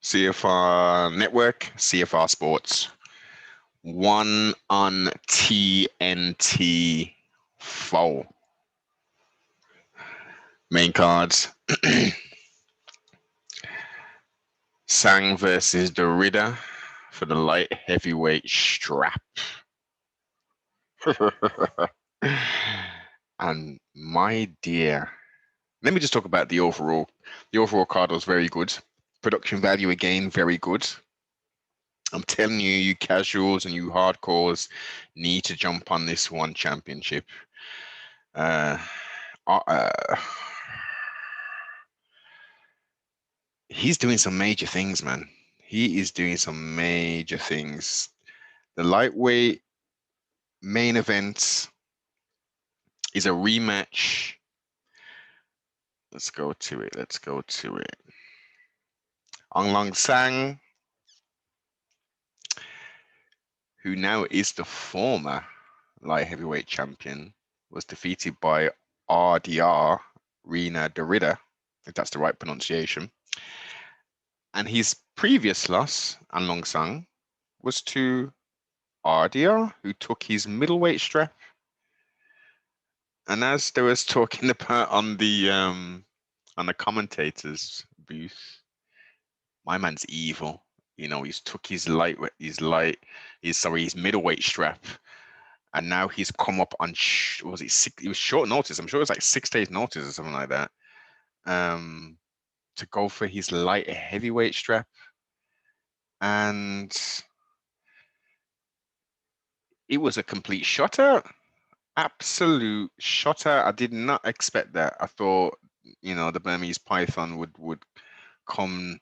CFR Network, CFR Sports. One on TNT foul. Main cards. Sang versus de Ridder for the light heavyweight strap. And my dear, let me just talk about the overall. The overall card was very good. Production value again, very good. I'm telling you, you casuals and you hardcores need to jump on this one championship. He's doing some major things, man. He is doing some major things. The lightweight main event is a rematch. Let's go to it. Aung La N Sang, who now is the former light heavyweight champion, was defeated by RDR, Reinier de Ridder, if that's the right pronunciation. And his previous loss, Aung La N Sang, was to RDR, who took his middleweight strap. And as there was talking about on the commentators booth, my man's evil. You know, he's took his middleweight strap, and now he's come up on it was short notice. I'm sure it was like 6 days notice or something like that. To go for his light heavyweight strap, and it was a complete shutout. Absolute shutout. I did not expect that. I thought, the Burmese Python would come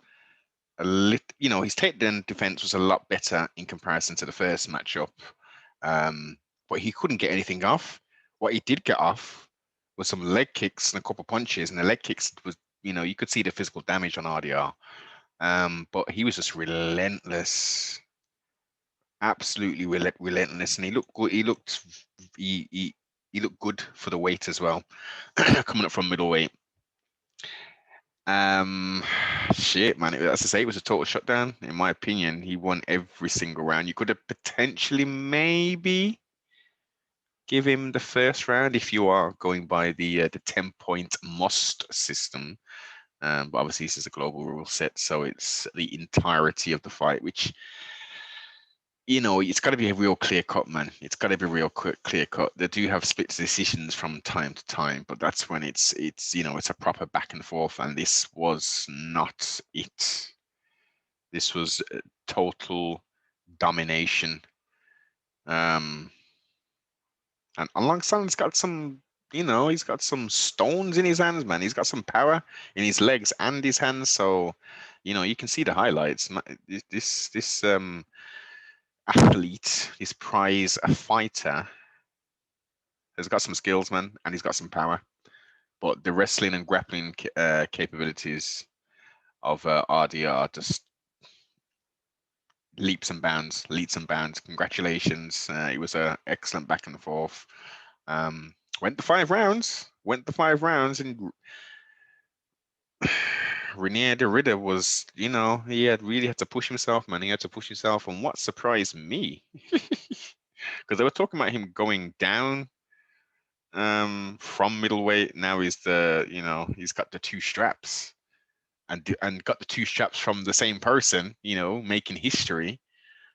a little, his takedown defense was a lot better in comparison to the first matchup. But he couldn't get anything off. What he did get off was some leg kicks and a couple punches, and the leg kicks was, you could see the physical damage on RDR. But he was just relentless, absolutely relentless, and he looked good. He looked good for the weight as well, coming up from middleweight. Shit, man. As I say, it was a total shutdown. In my opinion, he won every single round. You could have potentially maybe give him the first round if you are going by the 10-point must system. But obviously, this is a global rule set, so it's the entirety of the fight, which, it's got to be a real clear cut, man. It's got to be real clear cut. They do have split decisions from time to time, but that's when it's a proper back and forth. And this was not it. This was total domination. And Aung La N Sang's got some, he's got some stones in his hands, man. He's got some power in his legs and his hands. So, you can see the highlights. This athlete, this prize fighter, has got some skills, man, and he's got some power. But the wrestling and grappling capabilities of RDR are just leaps and bounds. Congratulations. It was an excellent back and forth. Went the 5 rounds, and Reinier de Ridder was, he really had to push himself, man. He had to push himself. And what surprised me, because they were talking about him going down from middleweight. Now he's he's got the 2 straps and got the 2 straps from the same person, making history.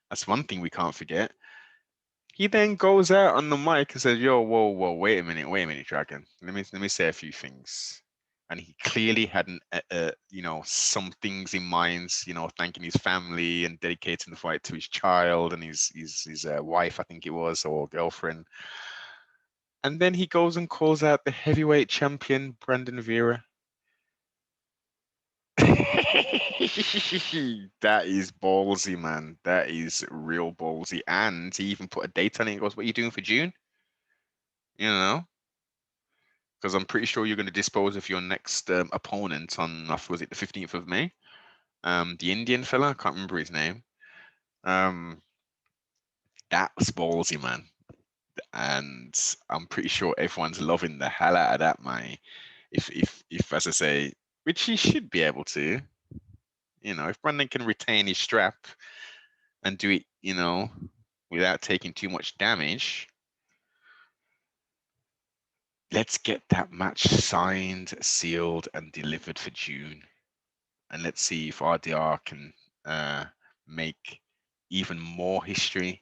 That's one thing we can't forget. He then goes out on the mic and says, "Yo, whoa, wait a minute, Dragon. Let me say a few things." And he clearly hadn't, some things in mind, thanking his family and dedicating the fight to his child and his wife, I think it was, or girlfriend. And then he goes and calls out the heavyweight champion, Brandon Vera. That is ballsy, man. That is real ballsy. And he even put a date on it. He goes, "What are you doing for June?" Because I'm pretty sure you're going to dispose of your next opponent on, was it the 15th of May? The Indian fella, I can't remember his name. That was ballsy, man. And I'm pretty sure everyone's loving the hell out of that, man. If as I say, which he should be able to. If Brandon can retain his strap and do it, without taking too much damage, let's get that match signed, sealed, and delivered for June. And let's see if RDR can make even more history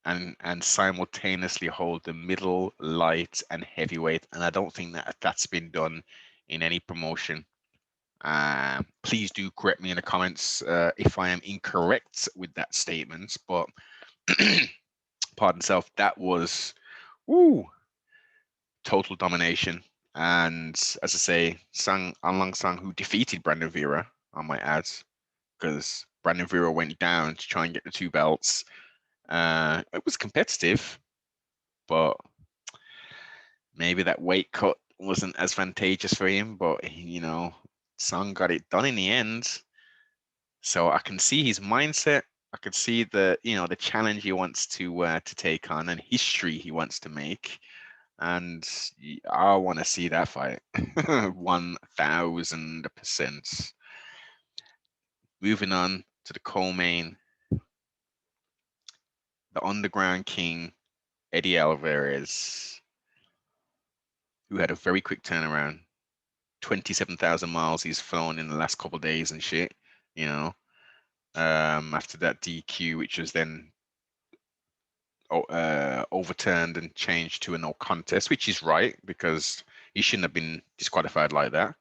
and simultaneously hold the middle, light, and heavyweight. And I don't think that that's been done in any promotion. Please do correct me in the comments if I am incorrect with that statement. But pardon self, that was total domination. And as I say, Aung La N Sang, who defeated Brandon Vera, I might add, because Brandon Vera went down to try and get the 2 belts. It was competitive, but maybe that weight cut wasn't as advantageous for him. But Sang got it done in the end. So I can see his mindset. I can see the challenge he wants to take on and history he wants to make. And I want to see that fight 1000%. Moving on to the co-main, the Underground King, Eddie Alvarez, who had a very quick turnaround. 27,000 miles he's flown in the last couple of days and shit, after that DQ, which was then overturned and changed to a no contest, which is right because he shouldn't have been disqualified like that.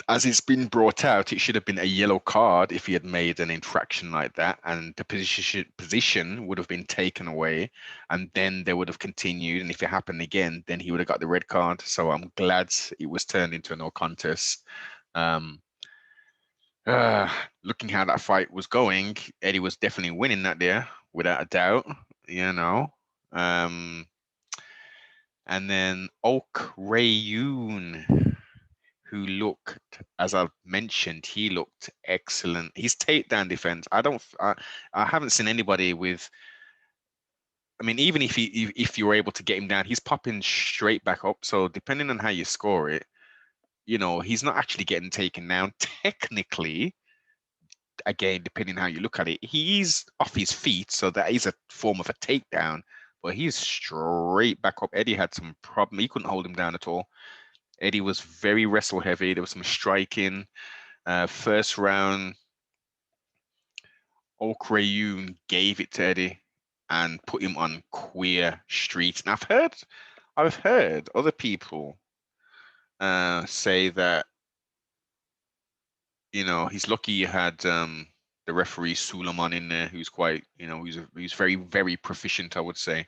As it's been brought out, it should have been a yellow card if he had made an infraction like that, and the position would have been taken away, and then they would have continued. And if it happened again, then he would have got the red card. So I'm glad it was turned into a no contest. Looking how that fight was going, Eddie was definitely winning that there, without a doubt. And then Rae Yoon, who looked, as I've mentioned, he looked excellent. His takedown defense, I haven't seen anybody with. I mean, even if you're able to get him down, he's popping straight back up. So depending on how you score it, he's not actually getting taken down. Technically, again, depending on how you look at it, he's off his feet, so that is a form of a takedown. But he's straight back up. Eddie had some problem. He couldn't hold him down at all. Eddie was very wrestle heavy. There was some striking. First round, Rae Yoon gave it to Eddie and put him on queer streets. And I've heard other people say that he's lucky you had the referee Suleiman in there, who's quite who's very, very proficient, I would say,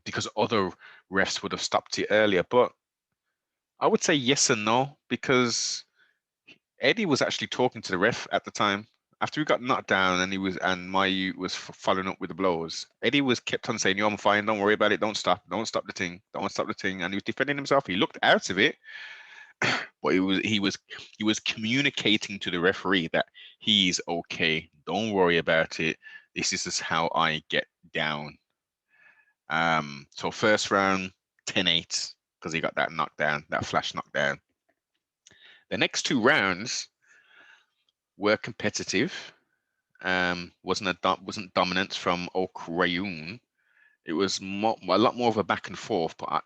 because other refs would have stopped it earlier. But I would say yes and no, because Eddie was actually talking to the ref at the time after he got knocked down, and Mayu was following up with the blows. Eddie was kept on saying, "Yo, I'm fine. Don't worry about it. Don't stop the thing. Don't stop the thing." And he was defending himself. He looked out of it, but he was communicating to the referee that he's okay. Don't worry about it. This is just how I get down. So first round 10-8 because he got that knockdown, that flash knockdown. The next 2 rounds were competitive. Wasn't dominance from Rae Yoon. It was a lot more of a back and forth. But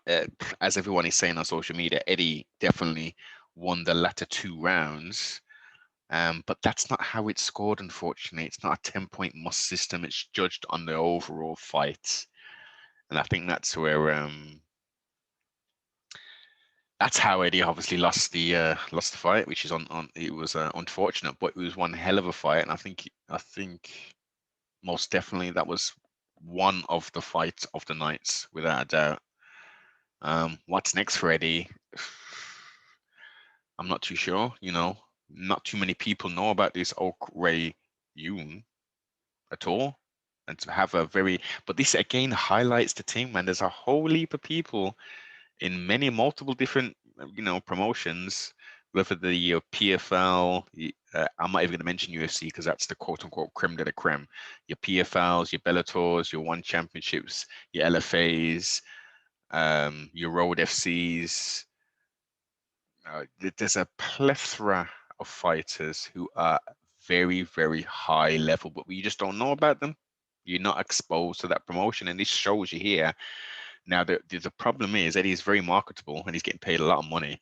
as everyone is saying on social media, Eddie definitely won the latter 2 rounds. But that's not how it's scored, unfortunately. It's not a 10-point must system. It's judged on the overall fight. And I think that's where that's how Eddie obviously lost the fight, which is it was unfortunate, but it was one hell of a fight, and I think most definitely that was one of the fights of the nights, without a doubt. What's next for Eddie? I'm not too sure. Not too many people know about this Rae Yoon at all, and to have but this again highlights the thing, man. There's a whole heap of people in multiple different promotions, whether the PFL, I'm not even going to mention UFC because that's the quote unquote creme de la creme. Your PFLs, your Bellators, your One Championships, your LFAs, your Road FCs. There's a plethora of fighters who are very, very high level, but we just don't know about them. You're not exposed to that promotion, and this shows you here. Now, the problem is Eddie is very marketable, and he's getting paid a lot of money,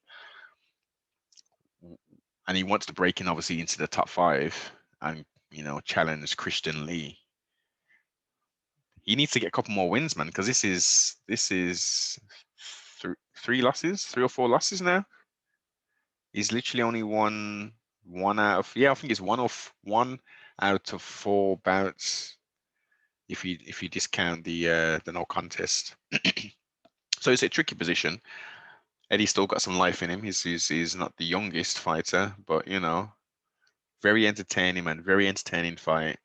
and he wants to break in, obviously, into the top 5 and challenge Christian Lee. He needs to get a couple more wins, man, because this is three losses, 3 or 4 losses now. He's literally only won one out of I think it's one out of 4 bouts if you discount the no contest. So it's a tricky position. Eddie's still got some life in him. He's not the youngest fighter, but very entertaining, man. Very entertaining fight.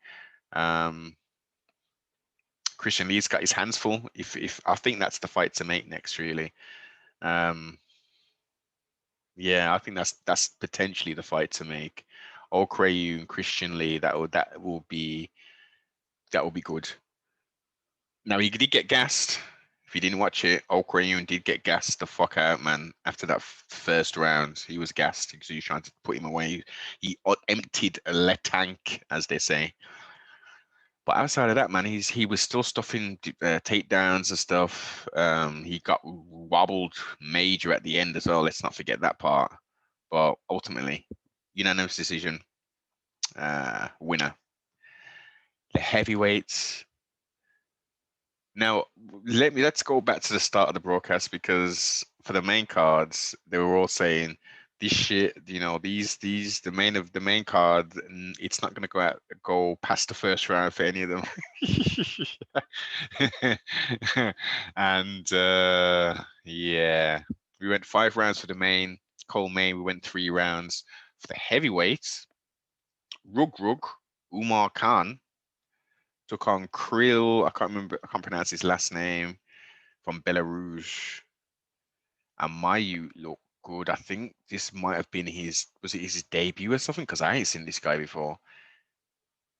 Christian Lee's got his hands full. If I think that's the fight to make next, really. Yeah, I think that's potentially the fight to make. Rae Yoon, Christian Lee, that will be good. Now he did get gassed. If you didn't watch it, Rae Yoon did get gassed the fuck out, man. After that first round, he was gassed because he was trying to put him away. He emptied a le tank, as they say. But outside of that, man, he was still stuffing takedowns and stuff. He got wobbled major at the end as well. Let's not forget that part. But ultimately, unanimous decision, winner. The heavyweights. Now, let's go back to the start of the broadcast, because for the main cards, they were all saying this shit. The main card, it's not going to go past the first round for any of them. And yeah, we went 5 rounds for the main. We went 3 rounds for the heavyweights. Rug, Oumar Khan took on Kirill. I can't pronounce his last name, from Belarus. And Mayu looked good. I think this might have been his debut or something, because I ain't seen this guy before.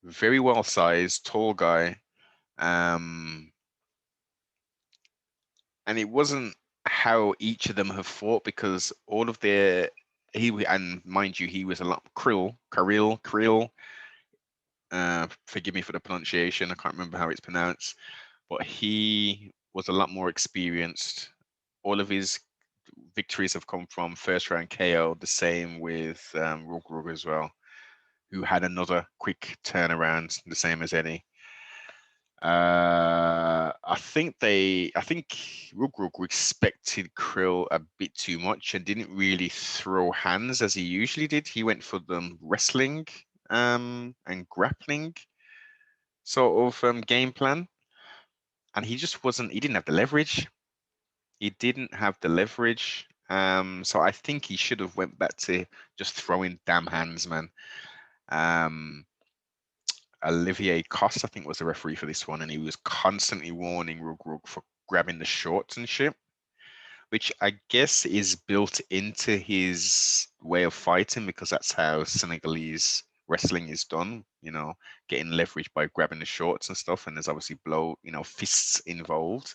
Very well sized, tall guy. And it wasn't how each of them have fought, because all of and mind you, he was a lot Kirill. Forgive me for the pronunciation. I can't remember how it's pronounced, but he was a lot more experienced. All of his victories have come from first round KO. The same with Rug as well, who had another quick turnaround, the same as Eddie. I think Rug respected Krill a bit too much and didn't really throw hands as he usually did. He went for them wrestling and grappling sort of game plan, and he didn't have the leverage. He didn't have the leverage. So I think he should have went back to just throwing damn hands, man. Olivier Coste, I think, was the referee for this one, and he was constantly warning Rug for grabbing the shorts and shit, which I guess is built into his way of fighting, because that's how Senegalese wrestling is done, getting leverage by grabbing the shorts and stuff, and there's obviously fists involved.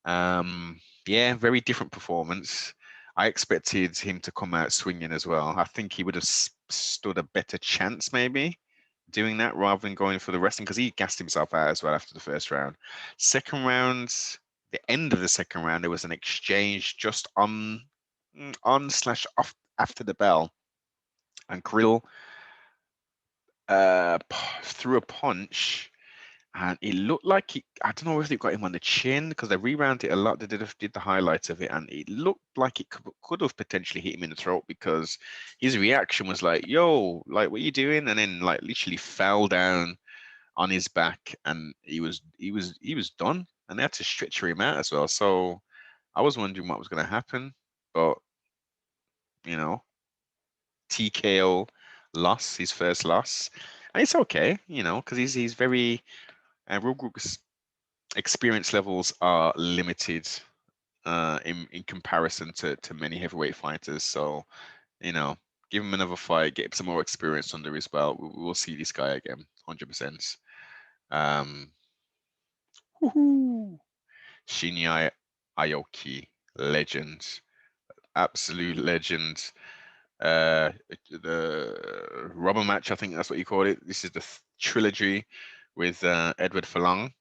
Yeah, very different performance. I expected him to come out swinging as well. I think he would have stood a better chance maybe doing that rather than going for the wrestling, because he gassed himself out as well after the first round. Second round, the end of the second round, there was an exchange just on/off after the bell, and Kirill threw a punch, and it looked like I don't know if they got him on the chin, because they rewound it a lot. They did the highlights of it, and it looked like it could have potentially hit him in the throat, because his reaction was like, "Yo, like, what are you doing?" And then like literally fell down on his back, and he was done, and they had to stretcher him out as well. So I was wondering what was going to happen, but TKO loss, his first loss, and it's okay, because he's very Ruguk's experience levels are limited in comparison to many heavyweight fighters. So give him another fight, get some more experience under his belt. We'll see this guy again, 100%. Shinya Aoki, legend, absolute legend. uh, the rubber match, I think that's what you call it. This is the trilogy with Eduard Folayang.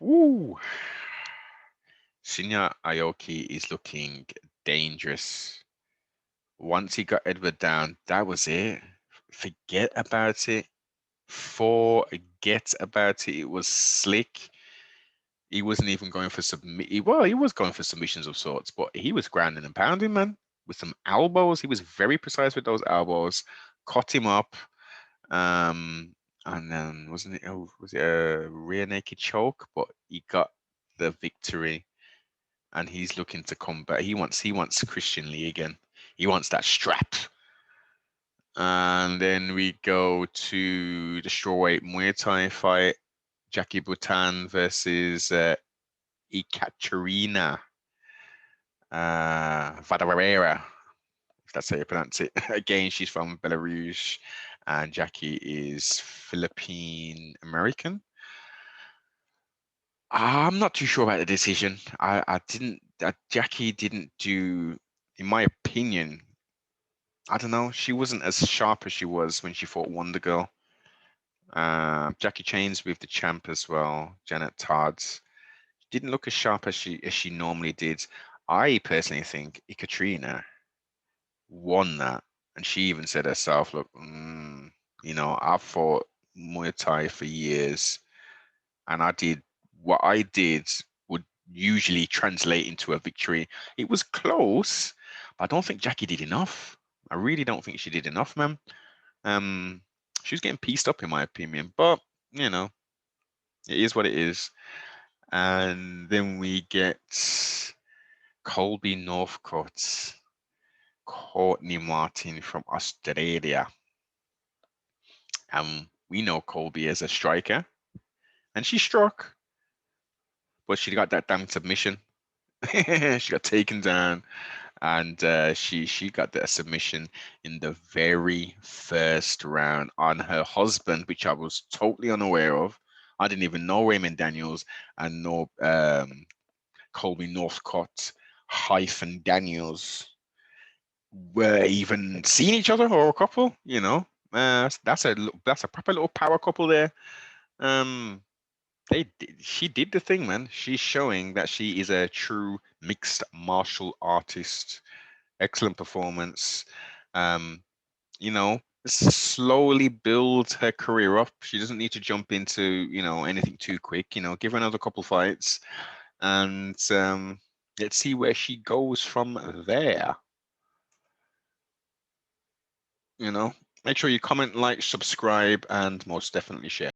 Woo! Shinya Aoki is looking dangerous. Once he got Edward down, that was it. Forget about it. Forget about it. It was slick. He wasn't even going for Well, he was going for submissions of sorts, but he was grounding and pounding, man, with some elbows. He was very precise with those elbows. Caught him up. And then wasn't it? Oh, was it a rear naked choke? But he got the victory, and he's looking to come back. He wants Christian Lee again. He wants that strap. And then we go to the strawweight Muay Thai fight. Jackie Bhutan versus Ekaterina Vadavarera, if that's how you pronounce it. Again, she's from Belarus, and Jackie is Philippine American. I'm not too sure about the decision. Jackie didn't do, in my opinion, I don't know. She wasn't as sharp as she was when she fought Wonder Girl. Jackie Chains with the champ as well, Janet Todd. Didn't look as sharp as she normally did. I personally think Ekaterina won that, and she even said herself, "Look, I've fought Muay Thai for years, and what I did would usually translate into a victory. It was close, but I don't think Jackie did enough. I really don't think she did enough, man. She was getting pieced up in my opinion, but it is what it is." And then we get Colbey Northcutt, Courtney Martin from Australia. We know Colbey as a striker, and she struck, but she got that damn submission. She got taken down, and she got that submission in the very first round on her husband, which I was totally unaware of. I didn't even know Raymond Daniels and know Colbey Northcutt hyphen Daniels were even seeing each other or a couple. That's a proper little power couple there. She did the thing, man. She's showing that she is a true mixed martial artist. Excellent performance. Um, slowly build her career up. She doesn't need to jump into, anything too quick. Give her another couple fights, and let's see where she goes from there. Make sure you comment, like, subscribe, and most definitely share.